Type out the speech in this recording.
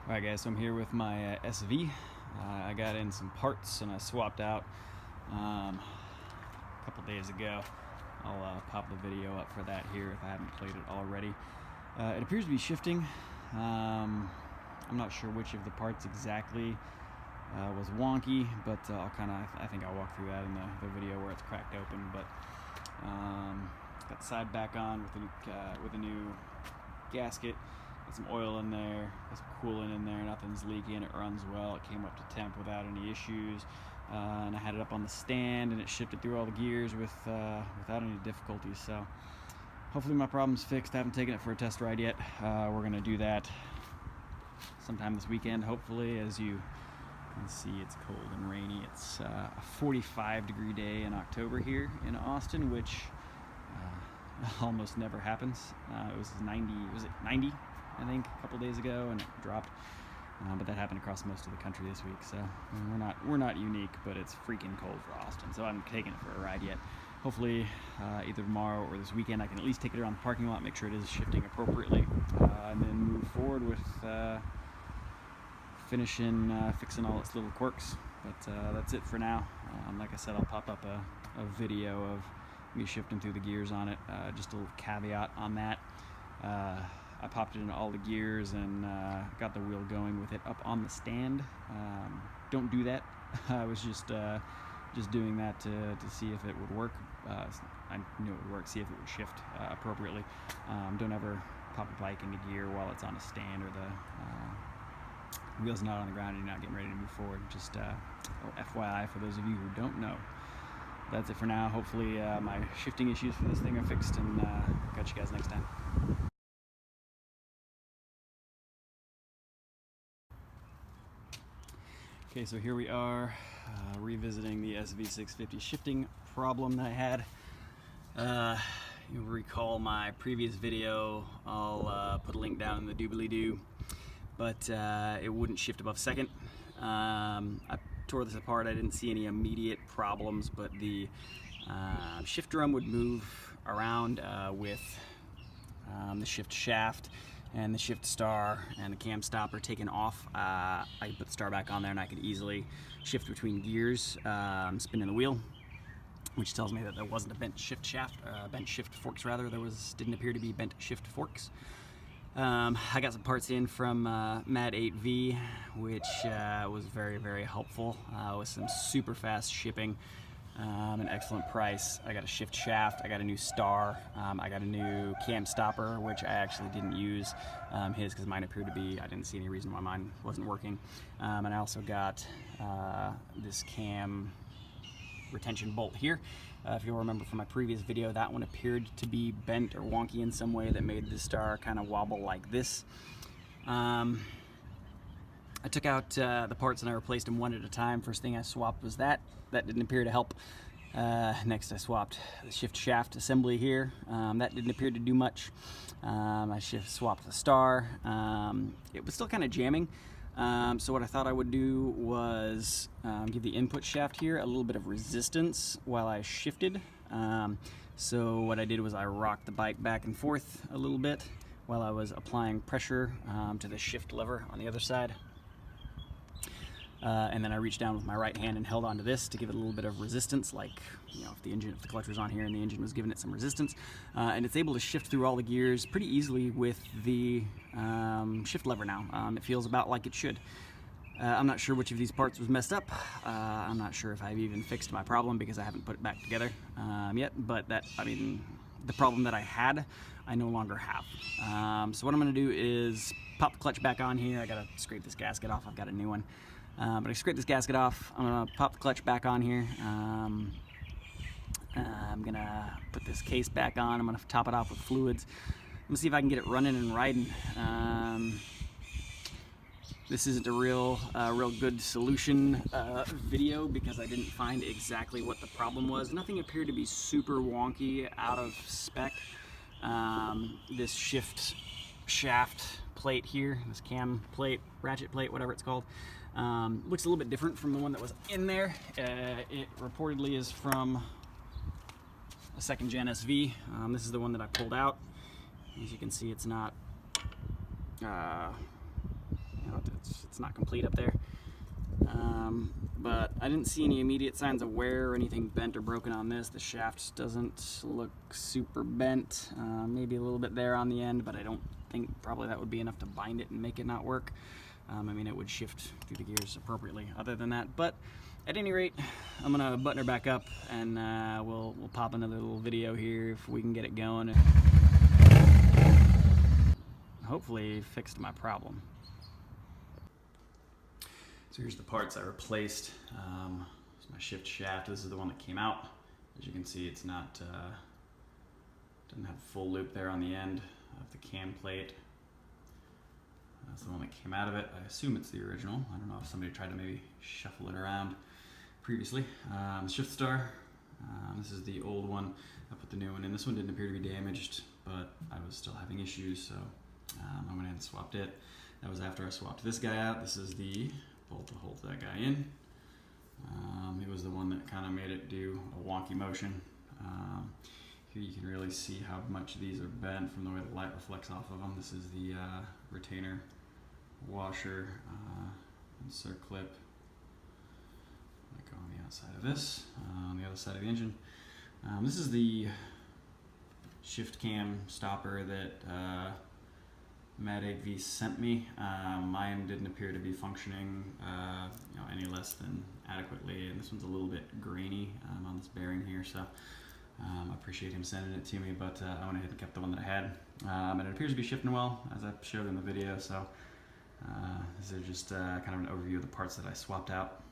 Alright guys, so I'm here with my SV. I got in some parts and I swapped out a couple days ago. I'll pop the video up for that here if I haven't played it already. It appears to be shifting. I'm not sure which of the parts exactly was wonky, but I think I'll walk through that in the video where it's cracked open. But got the side back on with a new gasket. Got some oil in there, got some coolant in there, nothing's leaking, it runs well, it came up to temp without any issues, and I had it up on the stand and it shifted through all the gears without any difficulties. So hopefully my problem's fixed. I haven't taken it for a test ride yet. We're going to do that sometime this weekend, hopefully. As you can see, it's cold and rainy. It's a 45-degree day in October here in Austin, which almost never happens. It was 90, was it 90? I think a couple days ago, and it dropped, but that happened across most of the country this week. So we're not unique, but it's freaking cold for Austin. So I haven't taken it for a ride yet. Hopefully, either tomorrow or this weekend, I can at least take it around the parking lot, make sure it is shifting appropriately, and then move forward with fixing all its little quirks. But that's it for now. Like I said, I'll pop up a video of me shifting through the gears on it. Just a little caveat on that. I popped it into all the gears and got the wheel going with it up on the stand. Don't do that. I was just doing that to see if it would work. I knew it would work, see if it would shift appropriately. Don't ever pop a bike into gear while it's on a stand or the wheel's not on the ground and you're not getting ready to move forward. Just FYI for those of you who don't know. That's it for now. Hopefully my shifting issues for this thing are fixed, and catch you guys next time. Okay, so here we are revisiting the SV650 shifting problem that I had. You'll recall my previous video. I'll put a link down in the doobly-doo, but it wouldn't shift above second. I tore this apart. I didn't see any immediate problems, but the shift drum would move around with the shift shaft and the shift star and the cam stopper taken off. I could put the star back on there and I could easily shift between gears, spinning the wheel, which tells me that there wasn't a bent shift forks rather. Didn't appear to be bent shift forks. I got some parts in from Mad 8V, which was very, very helpful with some super fast shipping, an excellent price. I got a shift shaft, I got a new star, I got a new cam stopper, which I actually didn't use his because mine appeared to be, I didn't see any reason why mine wasn't working. And I also got this cam retention bolt here. If you'll remember from my previous video, that one appeared to be bent or wonky in some way that made the star kind of wobble like this. I took out the parts and I replaced them one at a time. First thing I swapped was that. That didn't appear to help. Next I swapped the shift shaft assembly here. That didn't appear to do much. I swapped the star. It was still kind of jamming. So what I thought I would do was give the input shaft here a little bit of resistance while I shifted. So what I did was I rocked the bike back and forth a little bit while I was applying pressure to the shift lever on the other side. And then I reached down with my right hand and held onto this to give it a little bit of resistance, like, you know, if the clutch was on here and the engine was giving it some resistance. And it's able to shift through all the gears pretty easily with the shift lever now. It feels about like it should. I'm not sure which of these parts was messed up. I'm not sure if I've even fixed my problem because I haven't put it back together yet. But the problem that I had, I no longer have. So what I'm going to do is pop the clutch back on here. I got to scrape this gasket off. I've got a new one. But I scrape this gasket off. I'm going to pop the clutch back on here. I'm going to put this case back on. I'm going to top it off with fluids. I'm going to see if I can get it running and riding. This isn't a real good solution video because I didn't find exactly what the problem was. Nothing appeared to be super wonky, out of spec. This shift shaft plate here, this cam plate, ratchet plate, whatever it's called, looks a little bit different from the one that was in there. It reportedly is from a second gen SV. This is the one that I pulled out. As you can see, it's not it's not complete up there. But I didn't see any immediate signs of wear or anything bent or broken on this. The shaft doesn't look super bent, maybe a little bit there on the end, but I don't think probably that would be enough to bind it and make it not work. I mean, it would shift through the gears appropriately other than that. But at any rate, I'm gonna button her back up, and we'll pop another little video here if we can get it going. Hopefully fixed my problem. So here's the parts I replaced. It's my shift shaft. This is the one that came out. As you can see, it's not doesn't have full loop there on the end of the cam plate. That's the one that came out of it. I assume it's the original. I don't know if somebody tried to maybe shuffle it around previously. Shift star. This is the old one. I put the new one in. This one didn't appear to be damaged, but I was still having issues, so I went ahead and swapped it. That was after I swapped this guy out. This is the bolt to hold that guy in. It was the one that kind of made it do a wonky motion. Here you can really see how much these are bent from the way the light reflects off of them. This is the retainer washer insert clip. Like on the outside of this, on the other side of the engine. This is the shift cam stopper that Mad 8V sent me. Mine didn't appear to be functioning any less than adequately, and this one's a little bit grainy on this bearing here, so I appreciate him sending it to me, but I went ahead and kept the one that I had. And it appears to be shifting well, as I showed in the video, so this is just kind of an overview of the parts that I swapped out.